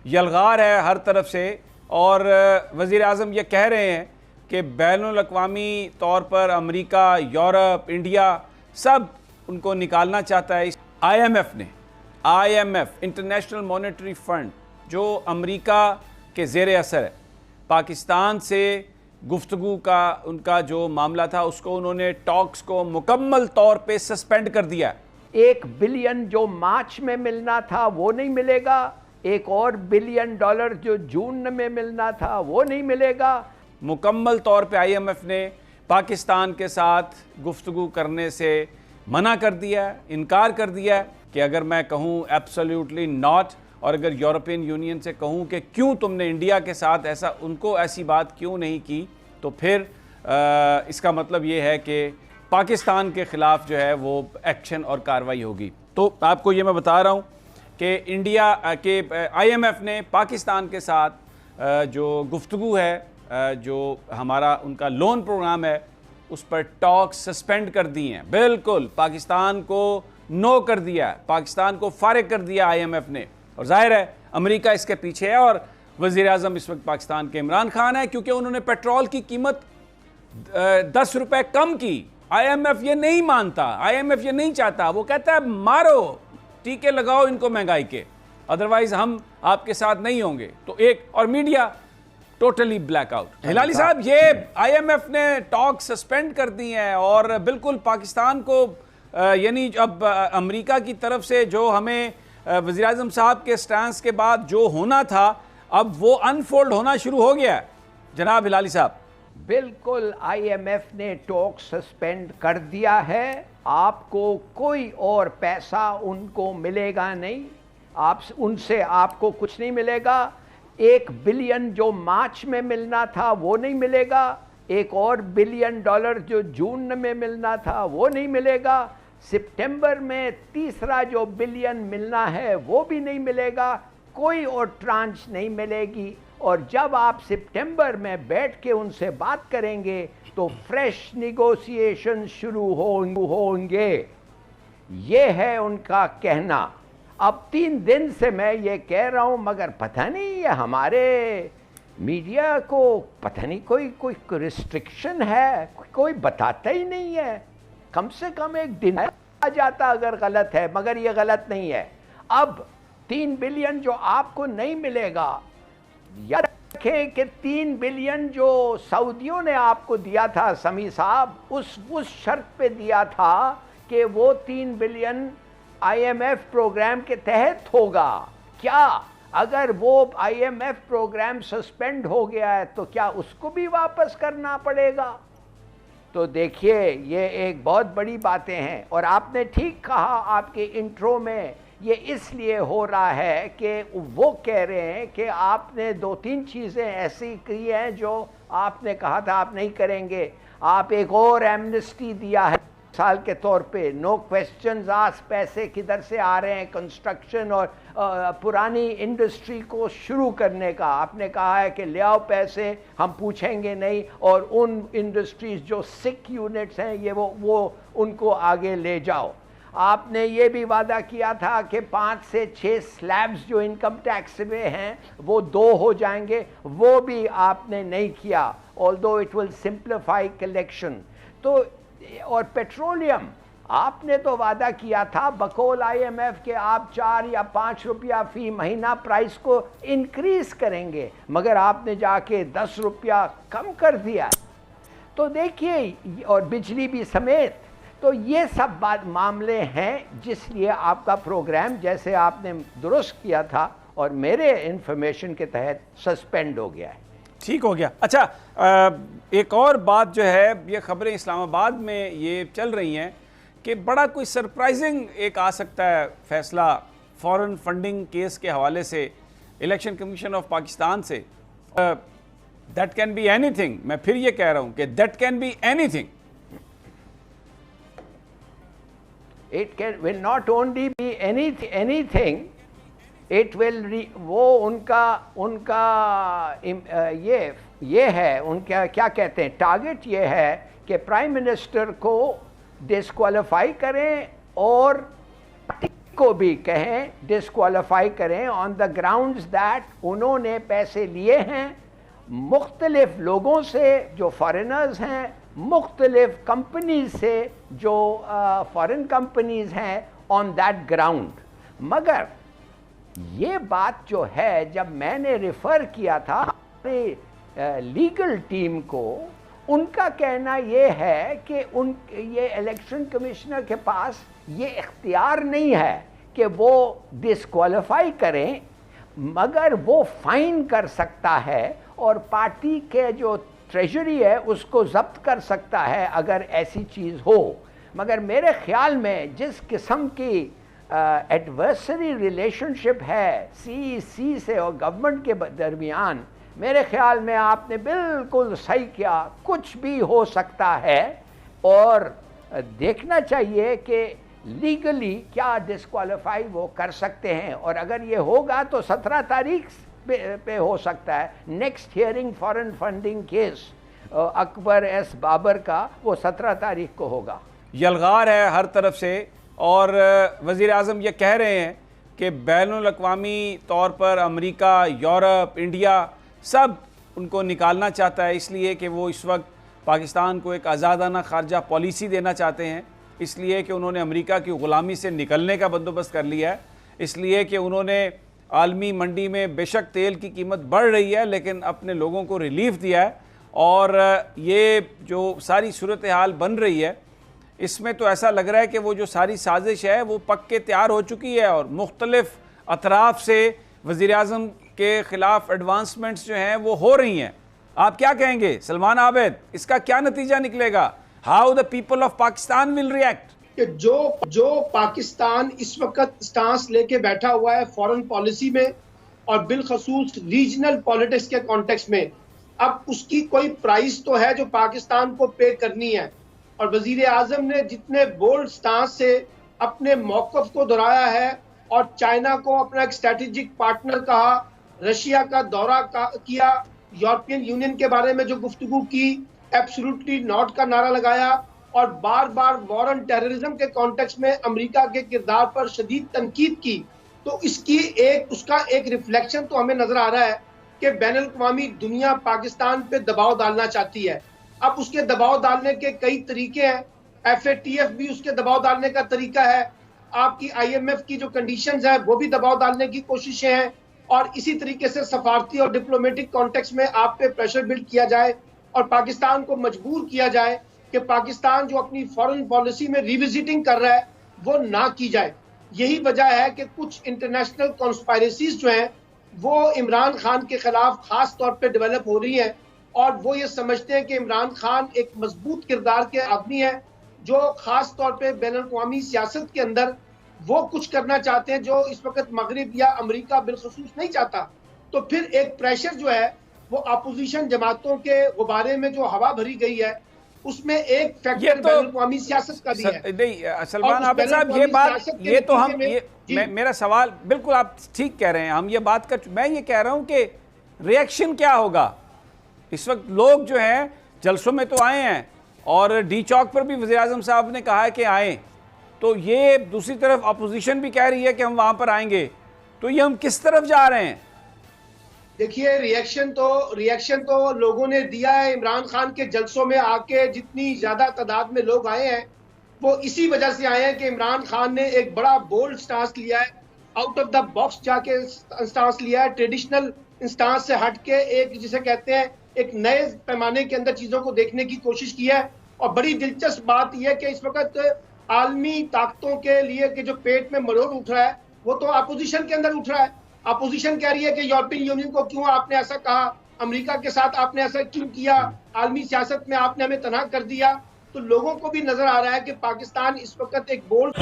यलगार है हर तरफ से और वज़ीर आज़म ये कह रहे हैं कि बैनुल अक़वामी तौर पर अमेरिका, यूरोप, इंडिया सब उनको निकालना चाहता है। IMF इंटरनेशनल मॉनेटरी फ़ंड जो अमेरिका के ज़ेर असर है, पाकिस्तान से गुफ्तगू का उनका जो मामला था उसको उन्होंने टॉक्स को मुकम्मल तौर पे सस्पेंड कर दिया। 1 बिलियन जो मार्च में मिलना था वो नहीं मिलेगा, एक और $1 बिलियन जो जून में मिलना था वो नहीं मिलेगा। मुकम्मल तौर पे IMF ने पाकिस्तान के साथ गुफ्तगू करने से मना कर दिया, इनकार कर दिया कि अगर मैं कहूँ एब्सोल्युटली नॉट, और अगर यूरोपियन यूनियन से कहूँ कि क्यों तुमने इंडिया के साथ ऐसा, उनको ऐसी बात क्यों नहीं की, तो फिर इसका मतलब ये है कि पाकिस्तान के ख़िलाफ़ जो है वो एक्शन और कार्रवाई होगी। तो आपको ये मैं बता रहा हूँ कि इंडिया के IMF ने पाकिस्तान के साथ जो गुफ्तगू है, जो हमारा उनका लोन प्रोग्राम है, उस पर टॉक सस्पेंड कर दी हैं। बिल्कुल पाकिस्तान को नो कर दिया, पाकिस्तान को फारिग कर दिया IMF ने। और जाहिर है अमेरिका इसके पीछे है और वज़ीर आज़म इस वक्त पाकिस्तान के इमरान खान है, क्योंकि उन्होंने पेट्रोल की कीमत 10 रुपए कम की। IMF ये नहीं मानता, IMF ये नहीं चाहता, वो कहता है मारो, टीके लगाओ इनको महंगाई के, अदरवाइज हम आपके साथ नहीं होंगे। तो एक और मीडिया टोटली ब्लैकआउट। हिलाली साहब, ये IMF ने टॉक सस्पेंड कर दी हैं और बिल्कुल पाकिस्तान को यानी अब अमेरिका की तरफ से जो हमें वज़ीर आज़म साहब के स्टैंस के बाद जो होना था, अब वो अनफोल्ड होना शुरू हो गया है। जनाब हिलाली साहब, बिल्कुल IMF ने टॉक सस्पेंड कर दिया है। आपको कोई और पैसा उनको मिलेगा नहीं, आप उनसे आपको कुछ नहीं मिलेगा। 1 बिलियन जो मार्च में मिलना था वो नहीं मिलेगा, एक और $1 बिलियन जो जून में मिलना था वो नहीं मिलेगा। सितंबर में तीसरा जो बिलियन मिलना है वो भी नहीं मिलेगा, कोई और ट्रांच नहीं मिलेगी। और जब आप सितंबर में बैठ के उनसे बात करेंगे तो फ्रेश निगोशिएशन शुरू होंगे, ये है उनका कहना। अब 3 दिन से मैं ये कह रहा हूँ, मगर पता नहीं ये हमारे मीडिया को पता नहीं कोई रिस्ट्रिक्शन है, कोई बताता ही नहीं है। कम से कम एक दिन आ जाता अगर गलत है, मगर ये गलत नहीं है। अब 3 बिलियन जो आपको नहीं मिलेगा, याद रखें कि 3 बिलियन जो सऊदियों ने आपको दिया था समी साहब, उस शर्त पे दिया था कि वो 3 बिलियन IMF प्रोग्राम के तहत होगा। क्या अगर वो IMF प्रोग्राम सस्पेंड हो गया है तो क्या उसको भी वापस करना पड़ेगा? तो देखिए ये एक बहुत बड़ी बातें हैं। और आपने ठीक कहा आपके इंट्रो में, ये इसलिए हो रहा है कि वो कह रहे हैं कि आपने 2-3 चीज़ें ऐसी की हैं जो आपने कहा था आप नहीं करेंगे। आप एक और एमनेस्टी दिया है साल के तौर पे, नो क्वेश्चंस आस्क्ड, पैसे किधर से आ रहे हैं कंस्ट्रक्शन और पुरानी इंडस्ट्री को शुरू करने का। आपने कहा है कि ले आओ पैसे, हम पूछेंगे नहीं, और उन इंडस्ट्रीज जो सिक यूनिट्स हैं ये वो उनको आगे ले जाओ। आपने ये भी वादा किया था कि 5 से 6 स्लैब्स जो इनकम टैक्स में हैं वो 2 हो जाएंगे, वो भी आपने नहीं किया, although it will simplify collection. तो और पेट्रोलियम, आपने तो वादा किया था बकौल IMF के आप 4 या 5 रुपया फी महीना प्राइस को इंक्रीज करेंगे, मगर आपने जाके 10 रुपया कम कर दिया। तो देखिए, और बिजली भी समेत, तो ये सब मामले हैं जिसलिए आपका प्रोग्राम, जैसे आपने दुरुस्त किया था और मेरे इंफॉर्मेशन के तहत, सस्पेंड हो गया है। ठीक हो गया। अच्छा, एक और बात जो है, ये खबरें इस्लामाबाद में ये चल रही हैं कि बड़ा कोई सरप्राइजिंग एक आ सकता है फैसला फॉरेन फंडिंग केस के हवाले से इलेक्शन कमीशन ऑफ पाकिस्तान से। दैट कैन बी एनीथिंग, मैं फिर ये कह रहा हूँ कि that can be anything. It will not only be anything, it will वो उनका ये है, उनका क्या कहते हैं, टारगेट ये है कि प्राइम मिनिस्टर को डिस्क्वालीफाई करें और को भी कहें, डिस्क्वालीफाई करें ऑन द ग्राउंड्स दैट उन्होंने पैसे लिए हैं मुख्तलिफ लोगों से जो फॉरेनर्स हैं, मुख्तलिफ कंपनीज से जो फॉरेन कंपनीज हैं, ऑन दैट ग्राउंड। मगर ये बात जो है, जब मैंने रेफ़र किया था हमारे लीगल टीम को, उनका कहना ये है कि ये इलेक्शन कमिश्नर के पास ये इख्तियार नहीं है कि वो डिस्क्वालीफाई करें, मगर वो फाइन कर सकता है और पार्टी के जो ट्रेजरी है उसको जब्त कर सकता है अगर ऐसी चीज़ हो। मगर मेरे ख्याल में जिस किस्म की एडवर्सरी रिलेशनशिप है CEC से और गवर्नमेंट के दरमियान, मेरे ख्याल में आपने बिल्कुल सही किया, कुछ भी हो सकता है और देखना चाहिए कि लीगली क्या डिस्क्वालीफाई वो कर सकते हैं। और अगर ये होगा तो 17 तारीख पे हो सकता है next hearing foreign funding case Akbar S Babar का, वो 17 तारीख को होगा। यलगार है हर तरफ से और वज़ीर आज़म ये कह रहे हैं कि बैनुल अक़वामी तौर पर अमेरिका, यूरोप, इंडिया सब उनको निकालना चाहता है, इसलिए कि वो इस वक्त पाकिस्तान को एक आज़ादाना ख़ारजा पॉलिसी देना चाहते हैं, इसलिए कि उन्होंने अमेरिका की ग़ुलामी से निकलने का बंदोबस्त कर लिया है, इसलिए कि उन्होंने आलमी मंडी में बेशक तेल की कीमत बढ़ रही है लेकिन अपने लोगों को रिलीफ दिया है। और ये जो सारी सूरत हाल बन रही है, इसमें तो ऐसा लग रहा है कि वो जो सारी साजिश है वो पक के तैयार हो चुकी है और मुख्तलिफ अतराफ से वज़ीर आज़म के ख़िलाफ़ एडवांसमेंट्स जो हैं वो हो रही हैं। आप क्या कहेंगे सलमान आबिद, इसका क्या नतीजा निकलेगा? How the people of Pakistan will react? कि जो पाकिस्तान इस वक्त स्टांस लेके बैठा हुआ है फॉरेन पॉलिसी में और बिलखसूस रीजनल पॉलिटिक्स के कॉन्टेक्स्ट में, अब उसकी कोई प्राइस तो है जो पाकिस्तान को पे करनी है। और वजीर आजम ने जितने बोल्ड स्टांस से अपने मौक़िफ़ को दोहराया है और चाइना को अपना एक स्ट्रेटेजिक पार्टनर कहा, रशिया का दौरा किया, यूरोपियन यूनियन के बारे में जो गुफ्तगू की, एब्सोल्युटली नॉट का नारा लगाया और बार बार वॉर ऑन टेररिज्म के कॉन्टेक्स्ट में अमेरिका के किरदार पर शदीद तनकीद की, तो उसका एक रिफ्लेक्शन तो हमें नजर आ रहा है कि बैनुल-अक़वामी दुनिया पाकिस्तान पे दबाव डालना चाहती है। अब उसके दबाव डालने के कई तरीके हैं, FATF भी उसके दबाव डालने का तरीका है, आपकी IMF की जो कंडीशंस है वो भी दबाव डालने की कोशिशें हैं और इसी तरीके से सफारती और डिप्लोमेटिक कॉन्टेक्स्ट में आप पे प्रेशर बिल्ड किया जाए और पाकिस्तान को मजबूर किया जाए कि पाकिस्तान जो अपनी फॉरेन पॉलिसी में रिविजिटिंग कर रहा है वो ना की जाए। यही वजह है कि कुछ इंटरनेशनल कॉन्स्पायरेसीज जो हैं वो इमरान खान के खिलाफ खास तौर पे डेवलप हो रही हैं और वो ये समझते हैं कि इमरान खान एक मजबूत किरदार के आदमी है जो खास तौर पे बैनुल-अक़वामी सियासत के अंदर वो कुछ करना चाहते हैं जो इस वक्त मगरिब या अमेरिका बिलखसूस नहीं चाहता। तो फिर एक प्रेशर जो है वो अपोजिशन जमातों के गुब्बारे में जो हवा भरी गई है उसमें एक फैक्टर बैनुल-अक़वामी सियासत का भी है। नहीं सलमान आबिद साहब, ये बात ये तो हम ये मेरा सवाल बिल्कुल आप ठीक कह रहे हैं, हम ये बात कर, मैं ये कह रहा हूँ कि रिएक्शन क्या होगा इस वक्त? लोग जो हैं जलसों में तो आए हैं और डी चौक पर भी वज़ीर आज़म साहब ने कहा है कि आएँ, तो ये दूसरी तरफ अपोजिशन भी कह रही है कि हम वहाँ पर आएंगे, तो ये हम किस तरफ जा रहे हैं? देखिए रिएक्शन तो लोगों ने दिया है। इमरान खान के जलसों में आके जितनी ज़्यादा तादाद में लोग आए हैं वो इसी वजह से आए हैं कि इमरान खान ने एक बड़ा बोल्ड स्टांस लिया है, आउट ऑफ द बॉक्स जाके स्टांस लिया है, ट्रेडिशनल स्टांस से हट के एक जिसे कहते हैं एक नए पैमाने के अंदर चीज़ों को देखने की कोशिश की है। और बड़ी दिलचस्प बात यह है कि इस वक्त आलमी ताकतों के लिए कि जो पेट में मरोड़ उठ रहा है वो तो अपोजिशन के अंदर उठ रहा है। अपोजिशन कह रही है कि यूरोपियन यूनियन को क्यों आपने ऐसा कहा, अमेरिका के साथ आपने ऐसा क्यों किया, आलमी सियासत में आपने हमें तनहा कर दिया। तो लोगों को भी नजर आ रहा है कि पाकिस्तान इस वक्त एक बोल्ड